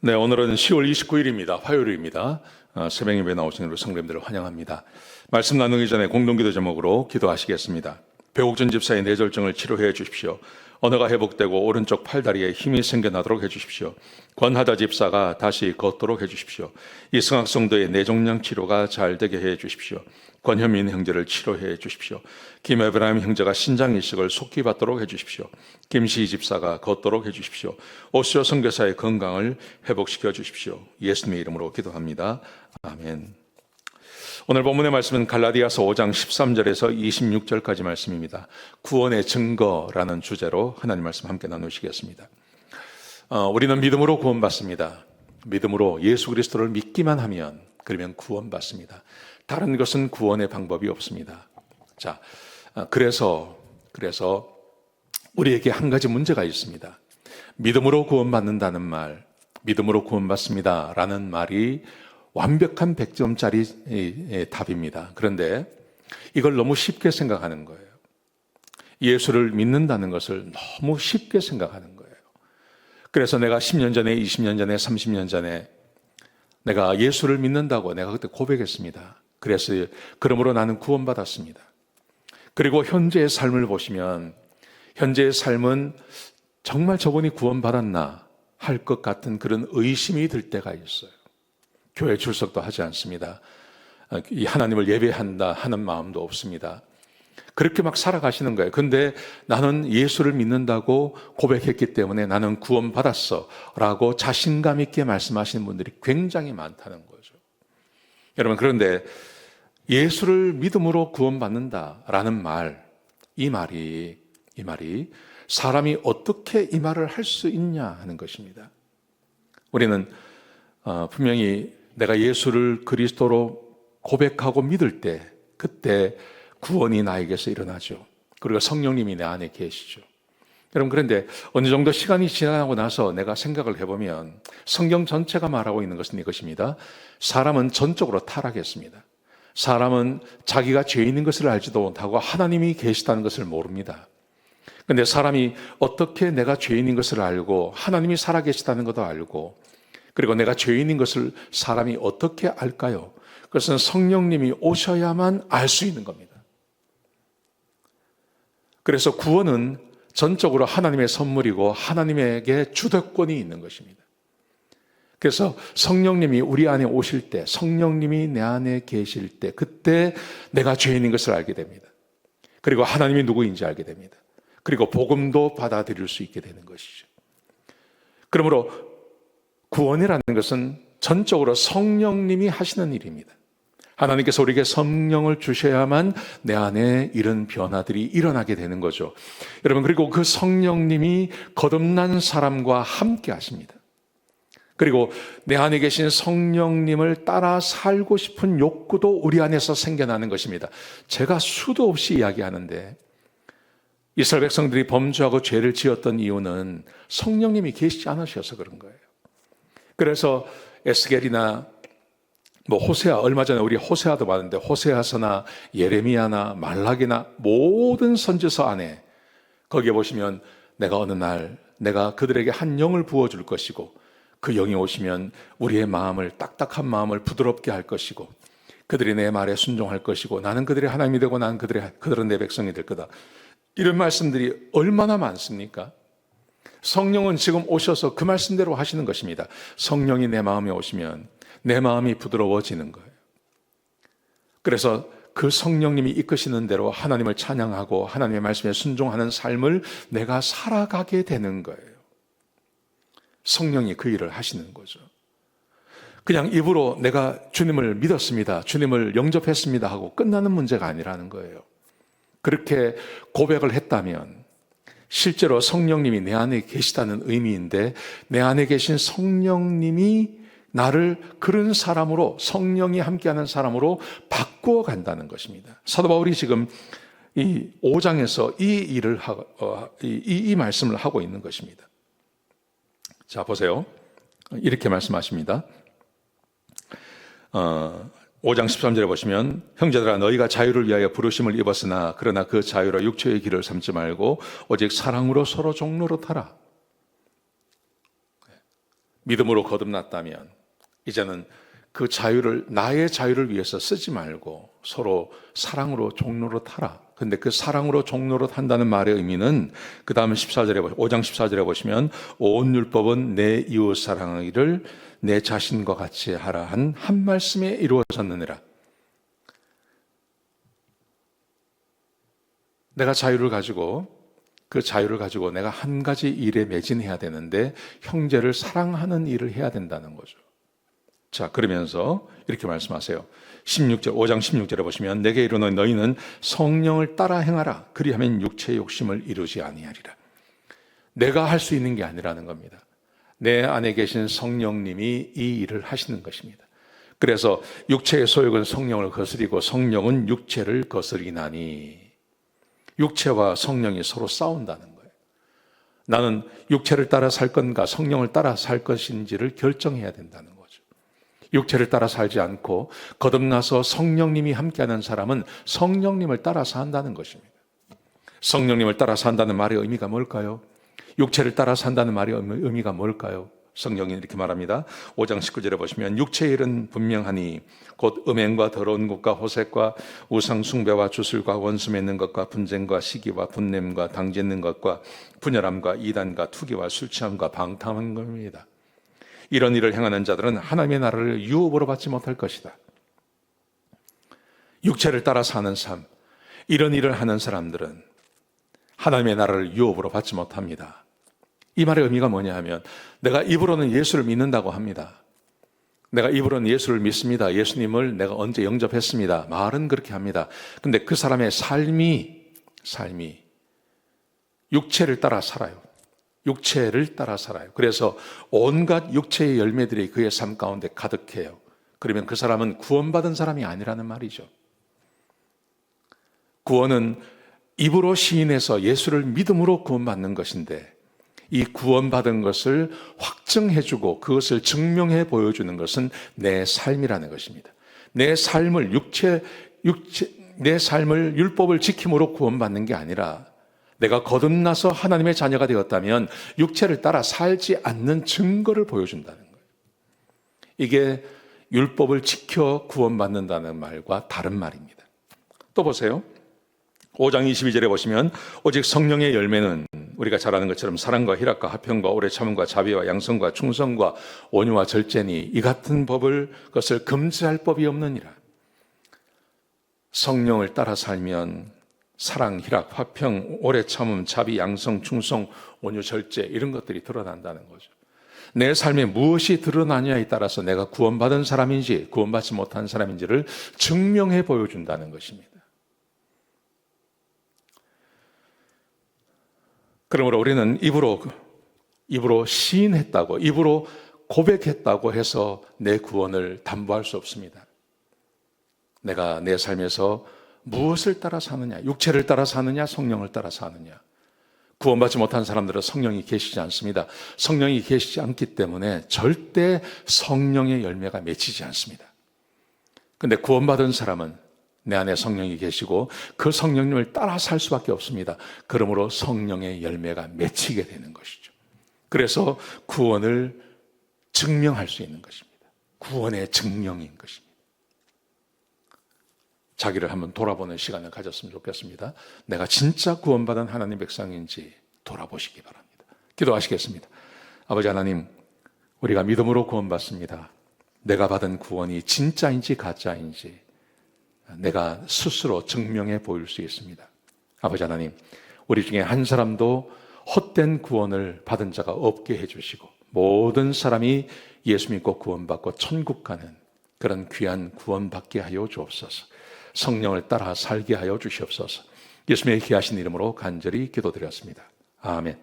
네, 오늘은 10월 29일입니다. 화요일입니다. 새벽 예배 나오신 우리 성도님들을 환영합니다. 말씀 나누기 전에 공동기도 제목으로 기도하시겠습니다. 배옥준 집사의 뇌졸중을 치료해 주십시오. 언어가 회복되고 오른쪽 팔다리에 힘이 생겨나도록 해주십시오. 권하다 집사가 다시 걷도록 해주십시오. 이승학 성도의 뇌종양 치료가 잘 되게 해 주십시오. 권현민 형제를 치료해 주십시오. 김에브라임 형제가 신장 이식을 속히 받도록 해주십시오. 김시희 집사가 걷도록 해주십시오. 오시오 선교사의 건강을 회복시켜 주십시오. 예수님의 이름으로 기도합니다. 아멘. 오늘 본문의 말씀은 갈라디아서 5장 13절에서 26절까지 말씀입니다. 구원의 증거라는 주제로 하나님 말씀 함께 나누시겠습니다. 우리는 믿음으로 구원받습니다. 믿음으로 예수 그리스도를 믿기만 하면 그러면 구원받습니다. 다른 것은 구원의 방법이 없습니다. 자, 그래서 우리에게 한 가지 문제가 있습니다. 믿음으로 구원받는다는 말, 믿음으로 구원받습니다라는 말이 완벽한 100점짜리 답입니다. 그런데 이걸 너무 쉽게 생각하는 거예요. 예수를 믿는다는 것을 너무 쉽게 생각하는 거예요. 그래서 내가 10년 전에, 20년 전에, 30년 전에 내가 예수를 믿는다고 내가 그때 고백했습니다. 그러므로 나는 구원받았습니다. 그리고 현재의 삶을 보시면 현재의 삶은 정말 저분이 구원받았나 할 것 같은 그런 의심이 들 때가 있어요. 교회 출석도 하지 않습니다. 하나님을 예배한다 하는 마음도 없습니다. 그렇게 막 살아가시는 거예요. 근데 나는 예수를 믿는다고 고백했기 때문에 나는 구원받았어 라고 자신감 있게 말씀하시는 분들이 굉장히 많다는 거죠. 여러분, 그런데 예수를 믿음으로 구원받는다라는 말, 이 말이 사람이 어떻게 이 말을 할 수 있냐 하는 것입니다. 우리는 분명히 내가 예수를 그리스도로 고백하고 믿을 때 그때 구원이 나에게서 일어나죠. 그리고 성령님이 내 안에 계시죠. 여러분, 그런데 어느 정도 시간이 지나고 나서 내가 생각을 해보면 성경 전체가 말하고 있는 것은 이것입니다. 사람은 전적으로 타락했습니다. 사람은 자기가 죄인인 것을 알지도 못하고 하나님이 계시다는 것을 모릅니다. 그런데 사람이 어떻게 내가 죄인인 것을 알고 하나님이 살아계시다는 것도 알고 그리고 내가 죄인인 것을 사람이 어떻게 알까요? 그것은 성령님이 오셔야만 알 수 있는 겁니다. 그래서 구원은 전적으로 하나님의 선물이고 하나님에게 주도권이 있는 것입니다. 그래서 성령님이 우리 안에 오실 때, 성령님이 내 안에 계실 때 그때 내가 죄인인 것을 알게 됩니다. 그리고 하나님이 누구인지 알게 됩니다. 그리고 복음도 받아들일 수 있게 되는 것이죠. 그러므로 구원이라는 것은 전적으로 성령님이 하시는 일입니다. 하나님께서 우리에게 성령을 주셔야만 내 안에 이런 변화들이 일어나게 되는 거죠. 여러분, 그리고 그 성령님이 거듭난 사람과 함께 하십니다. 그리고 내 안에 계신 성령님을 따라 살고 싶은 욕구도 우리 안에서 생겨나는 것입니다. 제가 수도 없이 이야기하는데 이스라엘 백성들이 범죄하고 죄를 지었던 이유는 성령님이 계시지 않으셔서 그런 거예요. 그래서 에스겔이나 호세아, 얼마 전에 우리 호세아도 봤는데 호세아서나 예레미야나 말라기나 모든 선지서 안에 거기에 보시면 내가 어느 날 내가 그들에게 한 영을 부어줄 것이고 그 영이 오시면 우리의 마음을, 딱딱한 마음을 부드럽게 할 것이고 그들이 내 말에 순종할 것이고 나는 그들의 하나님이 되고 나는 그들은 내 백성이 될 거다. 이런 말씀들이 얼마나 많습니까? 성령은 지금 오셔서 그 말씀대로 하시는 것입니다. 성령이 내 마음에 오시면 내 마음이 부드러워지는 거예요. 그래서 그 성령님이 이끄시는 대로 하나님을 찬양하고 하나님의 말씀에 순종하는 삶을 내가 살아가게 되는 거예요. 성령이 그 일을 하시는 거죠. 그냥 입으로 내가 주님을 믿었습니다, 주님을 영접했습니다 하고 끝나는 문제가 아니라는 거예요. 그렇게 고백을 했다면 실제로 성령님이 내 안에 계시다는 의미인데 내 안에 계신 성령님이 나를 그런 사람으로, 성령이 함께하는 사람으로 바꾸어 간다는 것입니다. 사도 바울이 지금 이 5장에서 이 말씀을 하고 있는 것입니다. 자, 보세요. 이렇게 말씀하십니다. 5장 13절에 보시면 형제들아 너희가 자유를 위하여 부르심을 입었으나 그러나 그 자유로 육체의 길을 삼지 말고 오직 사랑으로 서로 종로로 타라. 믿음으로 거듭났다면 이제는 그 자유를 나의 자유를 위해서 쓰지 말고 서로 사랑으로 종로로 타라. 근데 그 사랑으로 종로로 탄다는 말의 의미는 그 다음 5장 14절에 보시면 온 율법은 내 이웃 사랑하기를 내 자신과 같이 하라 한 말씀에 이루어졌느니라. 내가 자유를 가지고 그 자유를 가지고 내가 한 가지 일에 매진해야 되는데 형제를 사랑하는 일을 해야 된다는 거죠. 자, 그러면서 이렇게 말씀하세요. 5장 16절에 보시면 내게 이르노니 너희는 성령을 따라 행하라. 그리하면 육체의 욕심을 이루지 아니하리라. 내가 할 수 있는 게 아니라는 겁니다. 내 안에 계신 성령님이 이 일을 하시는 것입니다. 그래서 육체의 소욕은 성령을 거스리고 성령은 육체를 거스리나니 육체와 성령이 서로 싸운다는 거예요. 나는 육체를 따라 살 건가 성령을 따라 살 것인지를 결정해야 된다는 거죠. 육체를 따라 살지 않고 거듭나서 성령님이 함께하는 사람은 성령님을 따라 산다는 것입니다. 성령님을 따라 산다는 말의 의미가 뭘까요? 육체를 따라 산다는 말의 의미가 뭘까요? 성경이 이렇게 말합니다. 5장 19절에 보시면 육체의 일은 분명하니 곧 음행과 더러운 것과 호색과 우상 숭배와 주술과 원수 맺는 것과 분쟁과 시기와 분냄과 당짓는 것과 분열함과 이단과 투기와 술 취함과 방탕한 겁니다. 이런 일을 행하는 자들은 하나님의 나라를 유업으로 받지 못할 것이다. 육체를 따라 사는 삶, 이런 일을 하는 사람들은 하나님의 나라를 유업으로 받지 못합니다. 이 말의 의미가 뭐냐 하면 내가 입으로는 예수를 믿는다고 합니다. 내가 입으로는 예수를 믿습니다. 예수님을 내가 언제 영접했습니다. 말은 그렇게 합니다. 근데 그 사람의 삶이 육체를 따라 살아요. 육체를 따라 살아요. 그래서 온갖 육체의 열매들이 그의 삶 가운데 가득해요. 그러면 그 사람은 구원받은 사람이 아니라는 말이죠. 구원은 입으로 시인해서 예수를 믿음으로 구원받는 것인데 이 구원받은 것을 확증해주고 그것을 증명해 보여주는 것은 내 삶이라는 것입니다. 내 삶을 내 삶을 율법을 지킴으로 구원받는 게 아니라 내가 거듭나서 하나님의 자녀가 되었다면 육체를 따라 살지 않는 증거를 보여준다는 거예요. 이게 율법을 지켜 구원받는다는 말과 다른 말입니다. 또 보세요. 5장 22절에 보시면 오직 성령의 열매는 우리가 잘 아는 것처럼 사랑과 희락과 화평과 오래 참음과 자비와 양성과 충성과 온유와 절제니 이 같은 것을 금지할 법이 없느니라. 성령을 따라 살면 사랑, 희락, 화평, 오래 참음, 자비, 양성, 충성, 온유, 절제 이런 것들이 드러난다는 거죠. 내 삶에 무엇이 드러나냐에 따라서 내가 구원받은 사람인지 구원받지 못한 사람인지를 증명해 보여준다는 것입니다. 그러므로 우리는 입으로 시인했다고, 입으로 고백했다고 해서 내 구원을 담보할 수 없습니다. 내가 내 삶에서 무엇을 따라 사느냐, 육체를 따라 사느냐, 성령을 따라 사느냐. 구원받지 못한 사람들은 성령이 계시지 않습니다. 성령이 계시지 않기 때문에 절대 성령의 열매가 맺히지 않습니다. 그런데 구원받은 사람은 내 안에 성령이 계시고 그 성령님을 따라 살 수밖에 없습니다. 그러므로 성령의 열매가 맺히게 되는 것이죠. 그래서 구원을 증명할 수 있는 것입니다. 구원의 증명인 것입니다. 자기를 한번 돌아보는 시간을 가졌으면 좋겠습니다. 내가 진짜 구원받은 하나님 백성인지 돌아보시기 바랍니다. 기도하시겠습니다. 아버지 하나님, 우리가 믿음으로 구원받습니다. 내가 받은 구원이 진짜인지 가짜인지 내가 스스로 증명해 보일 수 있습니다. 아버지 하나님, 우리 중에 한 사람도 헛된 구원을 받은 자가 없게 해주시고 모든 사람이 예수 믿고 구원받고 천국 가는 그런 귀한 구원받게 하여 주옵소서. 성령을 따라 살게 하여 주시옵소서. 예수님의 귀하신 이름으로 간절히 기도드렸습니다. 아멘.